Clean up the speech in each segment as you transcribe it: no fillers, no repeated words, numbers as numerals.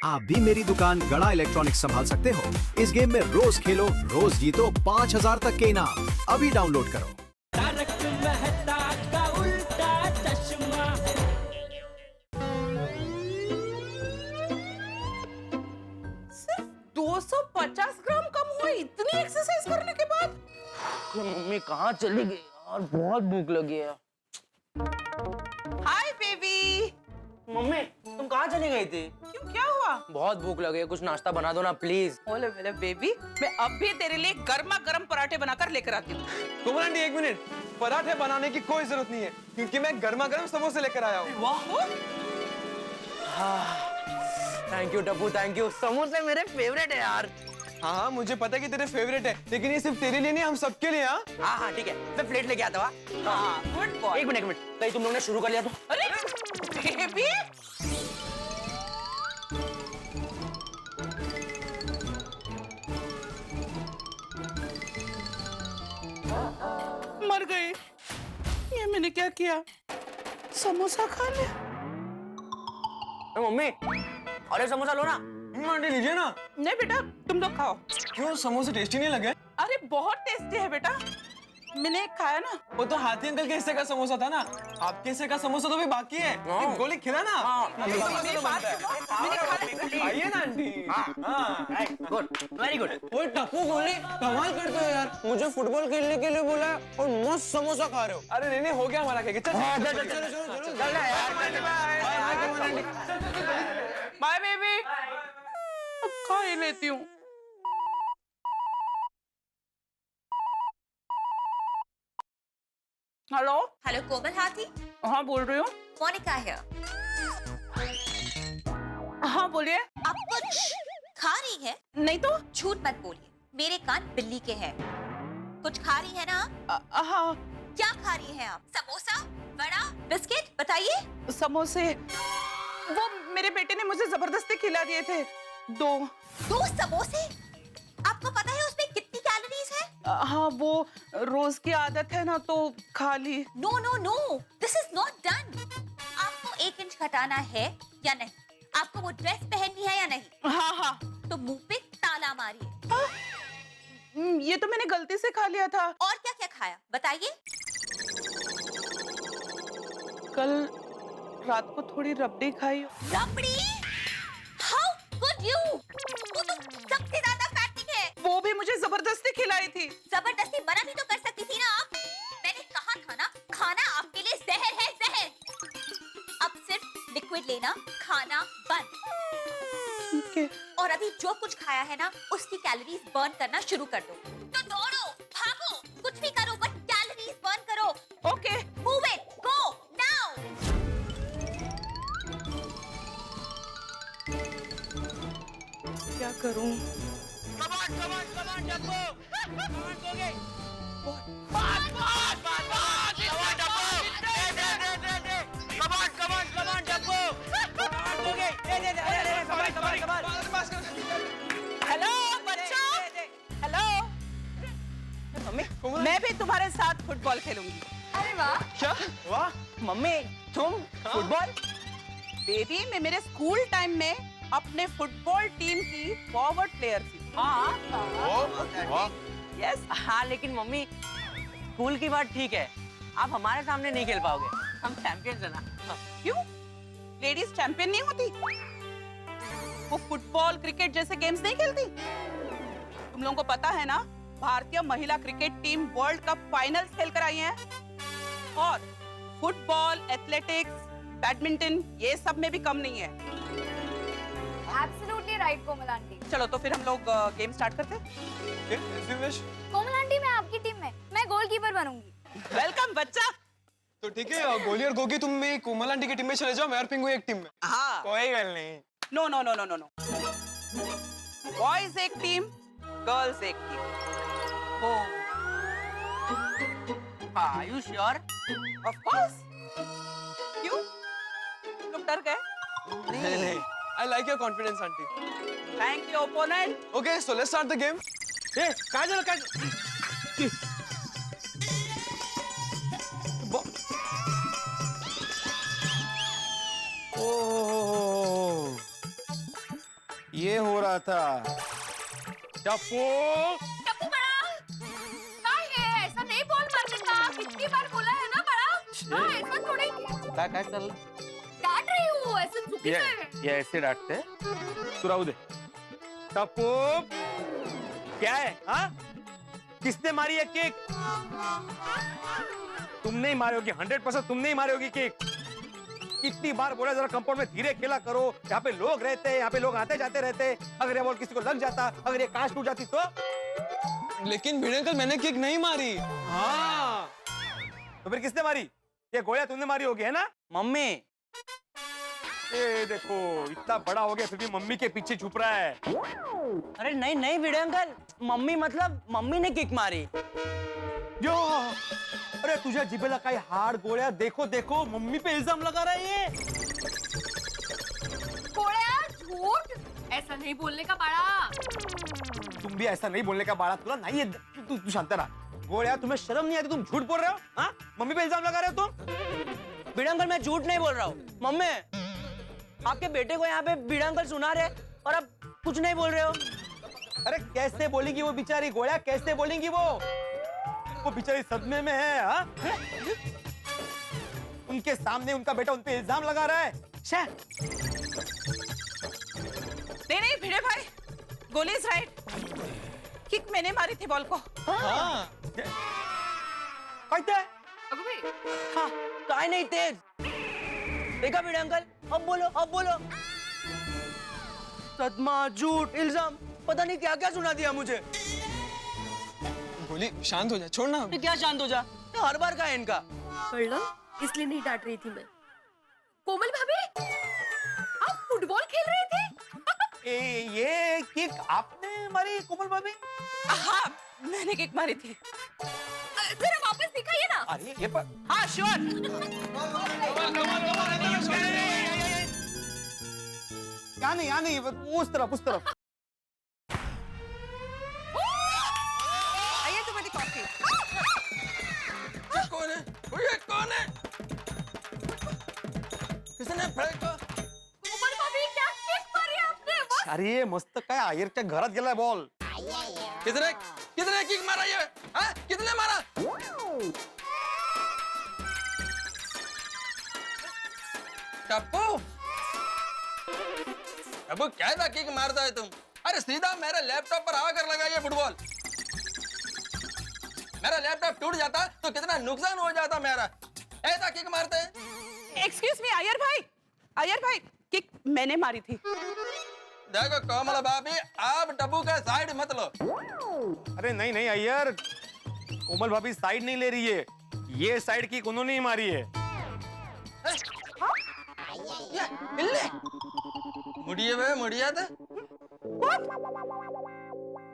आप भी मेरी दुकान गड़ा इलेक्ट्रॉनिक्स संभाल सकते हो। इस गेम में रोज खेलो, रोज जीतो 5,000 तक के इनाम। अभी डाउनलोड करो। तारक मेहता का उल्टा चश्मा। सिर्फ 250 ग्राम कम हुआ इतनी एक्सरसाइज करने के बाद। मम्मी कहाँ चली गई यार, बहुत भूख लगी है। Hi baby. मम्मी तुम कहाँ चली गई थी? क्यों, क्या हुआ? बहुत भूख लगी है, कुछ नाश्ता बना दो ना प्लीज। बोले बोले बेबी, मैं अब भी तेरे लिए गर्मा गर्म पराठे बनाकर लेकर आती हूँ। कोमल आंटी एक मिनट, पराठे बनाने की कोई जरूरत नहीं है क्योंकि मैं गर्मा गर्म समोसे लेकर आया हूँ। वाह, thank you Tappu, thank you. समोसे मेरे फेवरेट है यार। हाँ हाँ मुझे पता है कि तेरे फेवरेट है, लेकिन ये सिर्फ तेरे लिए नहीं, हम सबके लिए। हाँ हाँ हाँ ठीक है, मैं प्लेट लेके आता हूँ। हाँ, गुड बॉय। एक मिनट, कहीं तुम लोगों ने शुरू कर लिया तो? अरे बेबी, मर गई। ये मैंने क्या किया? समोसा खा लिया। मम्मी अरे समोसा लो ना। आंटी लीजिए ना। नहीं बेटा, तुम लोग खाओ। क्यों, समोसे टेस्टी नहीं लगे? अरे बहुत टेस्टी है बेटा, मैंने खाया ना। वो तो हाथी अंकल के हिस्से का समोसा था ना, आपके हिस्से का समोसा तो भी बाकी है। एक गोली खिला ना। मेरी बात सुनो, मैंने खा लिया। आइए ना आंटी। हाँ गुड, वेरी गुड। वो टप्पू गोली कमाल करते हो यार, मुझे फुटबॉल खेलने के लिए बोला और मस्त समोसा खा रहे हो। अरे नहीं नहीं, हो गया हमारा केक। चल चलो चलो चलो चल ना यार, बाय बेबी, अब खा ही लेती हूँ। हेलो। हेलो कोमल हाथी, हाँ बोल रही हूँ। मोनिका है। हाँ बोलिए। आप कुछ खा रही है? नहीं तो। झूठ मत बोलिए, मेरे कान बिल्ली के हैं। कुछ खा रही है ना? हाँ। क्या खा रही हैं आप? समोसा, बड़ा, बिस्किट, बताइए। समोसे, वो मेरे बेटे ने मुझे जबरदस्ती खिला दिए थे। दो समोसे? आपको पता है उसमें कितनी कैलोरीज है? हाँ, वो रोज की आदत है ना, तो खा ली। No no no, this is not done. आपको 1 इंच घटाना है या नहीं? आपको वो ड्रेस पहननी है या नहीं? हाँ हाँ। तो मुंह पे ताला मारिए। ये तो मैंने गलती से खा लिया था। और क्या क्या खाया बताइए। कल रात को थोड़ी रबड़ी खाई। रबड़ी? How could you? वो तो सबसे ज्यादा फैटी है। वो भी मुझे जबरदस्ती खिलाई थी। जबरदस्ती मना भी तो कर सकती थी ना आप। मैंने कहा था ना, खाना आपके लिए जहर है, जहर। अब सिर्फ लिक्विड लेना, खाना बंद। Okay. और अभी जो कुछ खाया है ना, उसकी कैलोरीज बर्न करना शुरू कर दो। तो दौड़ो, भागो, कुछ भी करो, बट कैलोरीज बर्न करो। Okay. Move it, go now. क्या करूं? हेलो बच्चों, हेलो। मम्मी, मैं भी तुम्हारे साथ फुटबॉल खेलूंगी। अरे वाह। क्या? वाह। मम्मी तुम फुटबॉल? बेबी, मैं मेरे स्कूल टाइम में अपने फुटबॉल टीम की फॉरवर्ड प्लेयर थी। वाह। यस। हाँ लेकिन मम्मी स्कूल की बात ठीक है, आप हमारे सामने नहीं खेल पाओगे, हम चैंपियंस है ना। क्यों? लेडीज चैंपियन नहीं होती? वो फुटबॉल क्रिकेट जैसे गेम्स नहीं खेलती? तुम लोगों को पता है ना, भारतीय महिला cricket team world cup finals खेल कर आई है। और फुटबॉल, एथलेटिक्स, बैडमिंटन, ये सब में भी कम नहीं है। एब्सोल्युटली राइट कोमल आंटी। चलो तो फिर हम लोग गेम स्टार्ट करते हैं। कोमल आंटी, मैं आपकी टीम में, मैं गोलकीपर बनूंगी। वेलकम बच्चा। तो ठीक है, गोली और गोगी तुम मेरी कोमल आंटी की टीम में चले जाओ, मैं और पिंगू एक टीम में। हाँ। कोई गल नहीं। No no no no no no. Boys एक टीम, गर्ल्स एक team. Are you sure? Of course. क्यों? तुम डर गए? नहीं, I like your confidence, auntie. Thank you opponent. Okay, so let's start the game. Hey, काजल ये हो रहा था। टप्पू टप्पू बड़ा काय है ऐसा नहीं बॉल मारने का कितनी बार बोला है ना बड़ा हाँ ऐसा थोड़ा ही काय चल डांट रही हूँ ऐसे चुकी है ये ऐसे डांटते तू राहू दे। टप्पू क्या है हाँ? किसने मारी है किक? तुमने ही मारी होगी 100% तुमने ही मारी होगी किक। कितनी बार बोला जरा कंपाउंड में धीरे खेला करो, यहाँ पे लोग रहते हैं, यहाँ पे लोग आते जाते रहते हैं। अगर ये बॉल किसी को लग जाता, अगर ये कांच टूट जाती तो? लेकिन भिड़े अंकल मैंने किक नहीं मारी। हाँ तो फिर किसने मारी? ये गोया तुमने मारी होगी है ना? मम्मी ये देखो इतना बड़ा हो गया फिर भी मम्मी के पीछे छुप रहा है। अरे नहीं नहीं भिड़े अंकल, मम्मी मतलब मम्मी ने किक मारी। यो अरे तुझे जिबेला काय हाड गोळ्या, देखो देखो मम्मी पे इल्जाम लगा रहा है ये। गोळ्या झूठ ऐसा नहीं बोलने का बड़ा तुम भी ऐसा नहीं बोलने का बाड़ा, तुला नहीं है। तू शांत रहा। गोळ्या तुम्हें शर्म नहीं आती? तुम झूठ बोल रहे हो हाँ? मम्मी पे इल्जाम लगा रहे हो तुम? भिड़े अंकल मैं झूठ नहीं बोल रहा हूँ। मम्मी आपके बेटे को यहाँ पे भिड़े अंकल सुना रहे और आप कुछ नहीं बोल रहे हो। अरे कैसे बोलेंगी वो बेचारी गोळ्या, कैसे बोलेंगी वो बेचारी सदमे में है हाँ? उनके सामने उनका बेटा उन पे इल्जाम लगा रहा है। नहीं भिड़े भाई, गोली इज राइट। किक मैंने मारी थी बॉल को। हाँ कहते हैं हाँ काय नहीं तेज देखा भिड़े अंकल, अब बोलो। सदमा झूठ इल्जाम पता नहीं क्या क्या सुना दिया मुझे। गोली शांत हो जा, छोड़ ना। क्या शांत हो जा, ये हर बार का है इनका। पढ़ इसलिए नहीं डांट रही थी मैं। कोमल भाभी आप फुटबॉल खेल रही थी? ये किक आपने मारी कोमल भाभी? हाँ मैंने किक मारी थी। जरा वापस दिखाइए ना। अरे ये पर हाँ श्योर। यहाँ नहीं उस तरफ। आइए तुम्हारी कॉफी। कौन है? ये कौन है? किसने फेंका? कोमल भाभी क्या किक मारी आपने? वाह! अरे मस्त काय आयरच्या घरात गेलाय बॉल। कितने किक मारा ये? हाँ? कितने मारा? टप्पू टप्पू कैसा किक मारता है तुम? अरे सीधा मेरे लैपटॉप पर आकर लगाइए फुटबॉल। मेरा लैपटॉप टूट जाता तो कितना नुकसान हो जाता मेरा। ऐसा किक मारते हैं? एक्सक्यूज मी आयर भाई किक मैंने मारी थी। देखो कोमल भाभी आप टप्पू का साइड मत लो। अरे नहीं अय्यर, कोमल भाभी साइड नहीं ले रही है, ये साइड की उन्होंने ही मारी है। मुड़िया था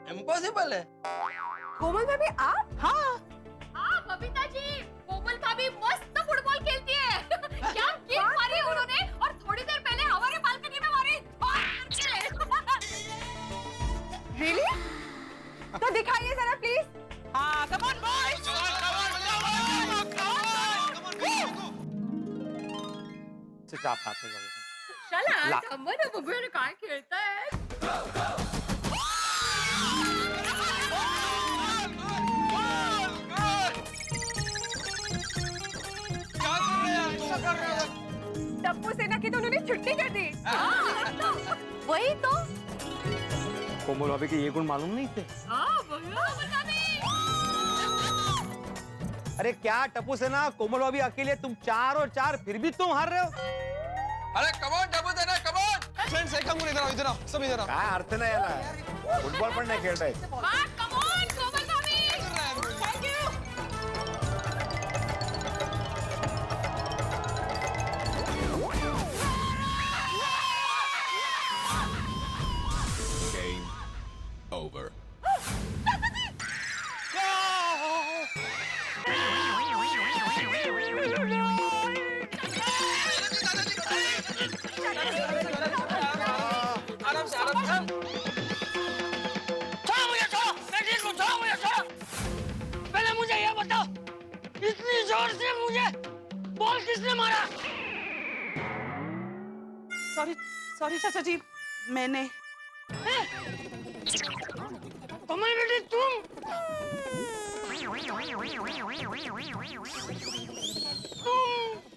इम्पॉसिबल है। कोमल भाभी आप? हाँ हाँ बबीता जी, कोमल भाभी मस्त फुटबॉल खेलती है। क्या किक मारी उन्होंने और थोड़ी देर पहले हमारे बालकनी में मारी। रियली? तो दिखाइए जरा प्लीज। हाँ कम ऑन बॉयज। चुपचाप हाथ में लगे। चला थांबा ना बघूया ना काय खेळताय। टप्पू सेना की तो उन्होंने छुट्टी कर दी। वही तो। कोमल भाभी के ये गुण मालूम नहीं थे? अरे क्या टप्पू सेना, कोमल भाभी अकेले, तुम 4 और 4 फिर भी तुम हार रहे हो। अरे कमॉन टप्पू देना कमॉन। फ्रेंड्स एक काम करो, इधर आओ सब इधर आओ। काय अर्थ नाही याला, फुटबॉल पण नाही खेळताय। Over. आराम से पहले मुझे ये बताओ, इतनी जोर से मुझे बॉल किसने मारा? सॉरी चाचा जी, मैंने कोमल बेटी तुम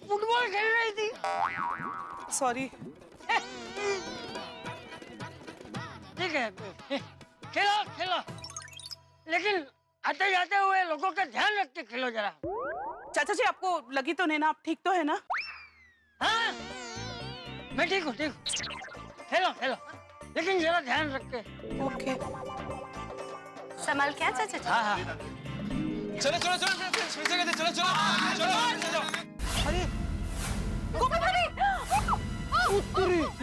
फुटबॉल खेल रही थी। सॉरी। ठीक है खेलो खेलो, लेकिन आते जाते हुए लोगों का ध्यान रख के खेलो जरा। चाचा जी आपको लगी तो नहीं ना? आप ठीक तो है ना? हाँ मैं ठीक हूँ ठीक हूँ। खेलो खेलो, लेकिन जरा ध्यान रख के। ओके। संभाल क्या चाचा जी? हाँ हाँ चलो चलो चलो फिर से कहते चलो चलो चलो चलो। अरे कोमल भाभी!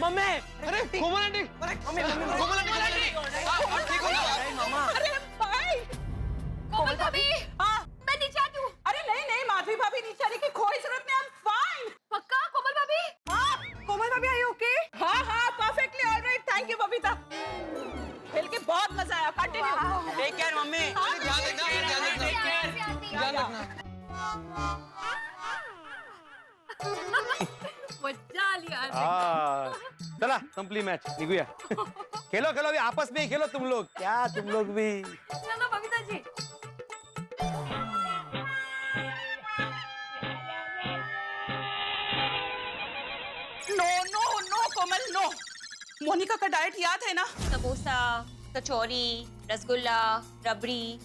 मम्मी अरे कोमल आंटी, अरे कोमल आंटी ठीक हो गया? अरे भाई! कोमल भाभी हाँ। मैं नीचे आती हूँ। अरे नहीं माधवी भाभी नीचे आने की कोई जरूरत नहीं। I'm fine। पक्का कोमल भाभी? हाँ कोमल भाभी आई ओके? हाँ perfectly alright. Thank you Babita. खेल के बहुत मजा आया। कंटिन्यू। Take care mummy. ध्यान रखना ध्यान रखना। मजा लिया। चला कंप्लीट मैच निघूया. खेलो खेलो अभी आपस में ही खेलो तुम लोग. क्या तुम लोग भी. चलो बबीता जी। No Komal no. मोनिका का डाइट याद है ना? समोसा, कचौरी, रसगुल्ला, रबड़ी,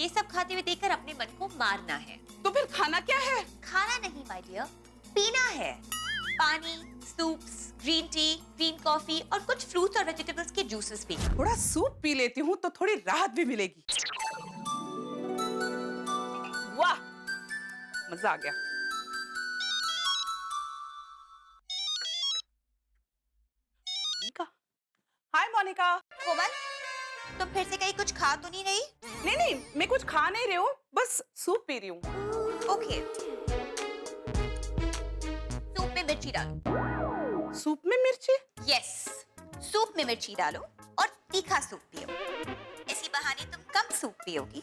ये सब खाते हुए देखकर अपने मन को मारना है। तो फिर खाना क्या है? खाना नहीं माय डियर, पीना है। पानी, soups, green tea, green coffee और कुछ फ्रूट्स और वेजिटेबल्स के जूसेस भी। थोड़ा सूप पी लेती हूँ तो थोड़ी राहत भी मिलेगी। वाह मजा आ गया। हाय मोनिका। कोमल, तुम फिर से कहीं कुछ खा तो नहीं रही? नहीं मैं कुछ खा नहीं रही हूँ, बस सूप पी रही हूँ। ओके। सूप में मिर्ची डालो। सूप में मिर्ची? यस, सूप में मिर्ची डालो और तीखा सूप पियो। इसी बहाने तुम कम सूप पियोगी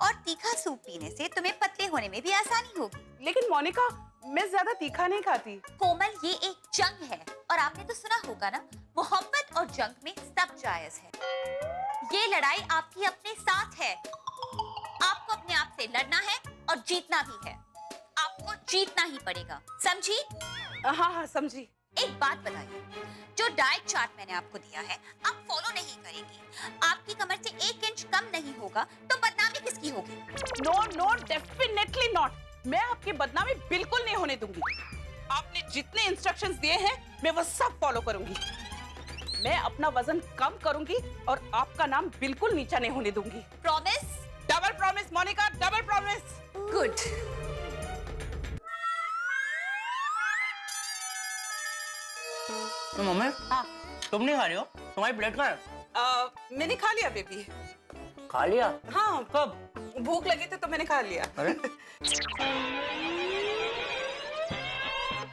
और तीखा सूप पीने से तुम्हें पतले होने में भी आसानी होगी। लेकिन मोनिका मैं ज्यादा तीखा नहीं खाती। कोमल, ये एक जंग है और आपने तो सुना होगा ना, मोहब्बत और जंग में सब जायज है। ये लड़ाई आपकी अपने साथ है। आपको अपने आप से लड़ना है और जीतना भी है। आपको जीतना ही पड़ेगा, समझी? हाँ समझी। एक बात बताइए, जो डाइट चार्ट मैंने आपको दिया है आप फॉलो नहीं करेंगी, आपकी कमर से 1 इंच कम नहीं होगा तो बदनामी किसकी होगी? No definitely not. मैं आपकी बदनामी बिल्कुल नहीं होने दूंगी। आपने जितने इंस्ट्रक्शंस दिए हैं मैं वो सब फॉलो करूंगी। मैं अपना वजन कम करूंगी और आपका नाम बिल्कुल नीचा नहीं होने दूंगी। Promise? Double promise Monika, double promise. Good. Mummy हाँ तुम नहीं खा रही हो? तुम्हारी प्लेट कहाँ है? मैंने खा लिया बेबी। खा लिया? हाँ कब? भूख लगी थी तो मैंने खा लिया। अरे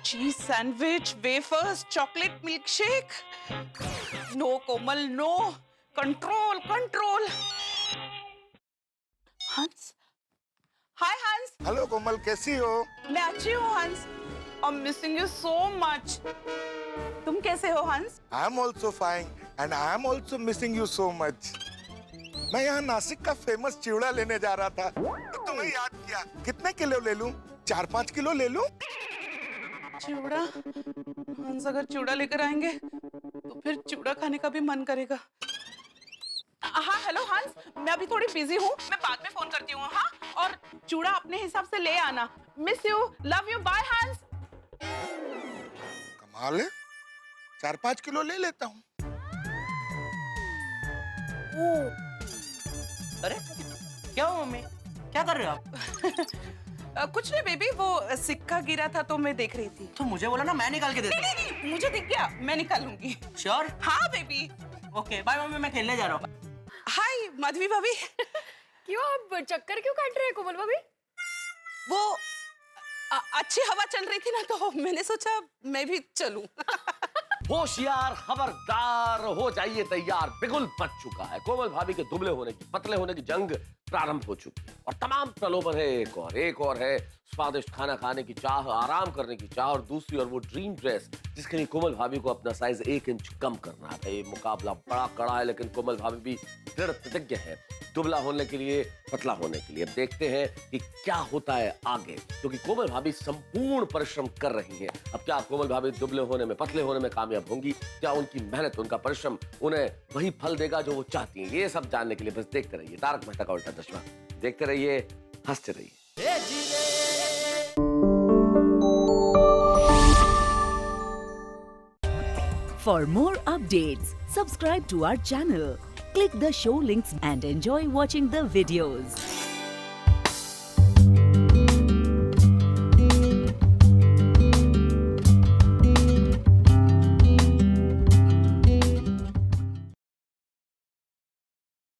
cheese sandwich, wafers, chocolate milk shake. No Komal no, control. Hans. Hi हंस। हेलो कोमल, कैसी हो? मैं अच्छी हूँ हंस। I'm missing you so much. तुम कैसे हो हंस? I am also fine and I am also missing you so much. मैं यहाँ नासिक का फेमस चिवड़ा लेने जा रहा था, तो तुम्हें याद किया। कितने किलो ले लूं? 4-5 किलो ले लूं? चिवड़ा? हंस अगर चिवड़ा लेकर आएंगे तो फिर चिवड़ा खाने का भी मन करेगा। हाँ हेलो हंस, मैं अभी थोड़ी बिजी हूँ, मैं बाद में फोन करती हूँ। हाँ, और चिवड़ा अपने हिसाब से ले आना। Miss you, love you, bye हंस। कमाल है, 4-5 किलो ले लेता हूँ। अरे क्या हुआ मम्मी, क्या कर रहे हो आप? कुछ नहीं बेबी, वो सिक्का गिरा था तो मैं देख रही थी। तो मुझे बोला ना, मैं निकाल के देता हूँ। नहीं, मुझे दिख गया, मैं निकालूंगी। श्योर? हाँ बेबी। ओके बाय मम्मी, मैं खेलने जा रहा हूँ। हाय माधवी भाभी। क्यों आप चक्कर क्यों काट रहे हैं कोमल भाभी? वो अच्छी हवा चल रही थी ना तो मैंने सोचा मैं भी चलूं। होशियार, खबरदार, हो जाइए तैयार। बिगुल बच चुका है। कोमल भाभी के दुबले होने की, पतले होने की जंग प्रारंभ हो चुकी है और तमाम प्रलोभन है। एक और है स्वादिष्ट खाना खाने की चाह, आराम करने की चाह, और दूसरी और वो ड्रीम ड्रेस जिसके लिए कोमल भाभी को अपना साइज 1 इंच कम करना है। ये मुकाबला बड़ा कड़ा है, लेकिन कोमल भाभी भी दृढ़ प्रतिज्ञ है दुबला होने के लिए, पतला होने के लिए। अब देखते हैं कि क्या होता है आगे, क्योंकि कोमल भाभी संपूर्ण परिश्रम कर रही हैं। अब क्या कोमल भाभी दुबले होने में, पतले होने में कामयाब होंगी? क्या उनकी मेहनत, उनका परिश्रम उन्हें वही फल देगा जो वो चाहती हैं? ये सब जानने के लिए बस देखते रहिए तारक मेहता का उल्टा चश्मा। देखते रहिए, हंसते रहिए। For more updates, subscribe to our channel, click the show links and enjoy watching the videos.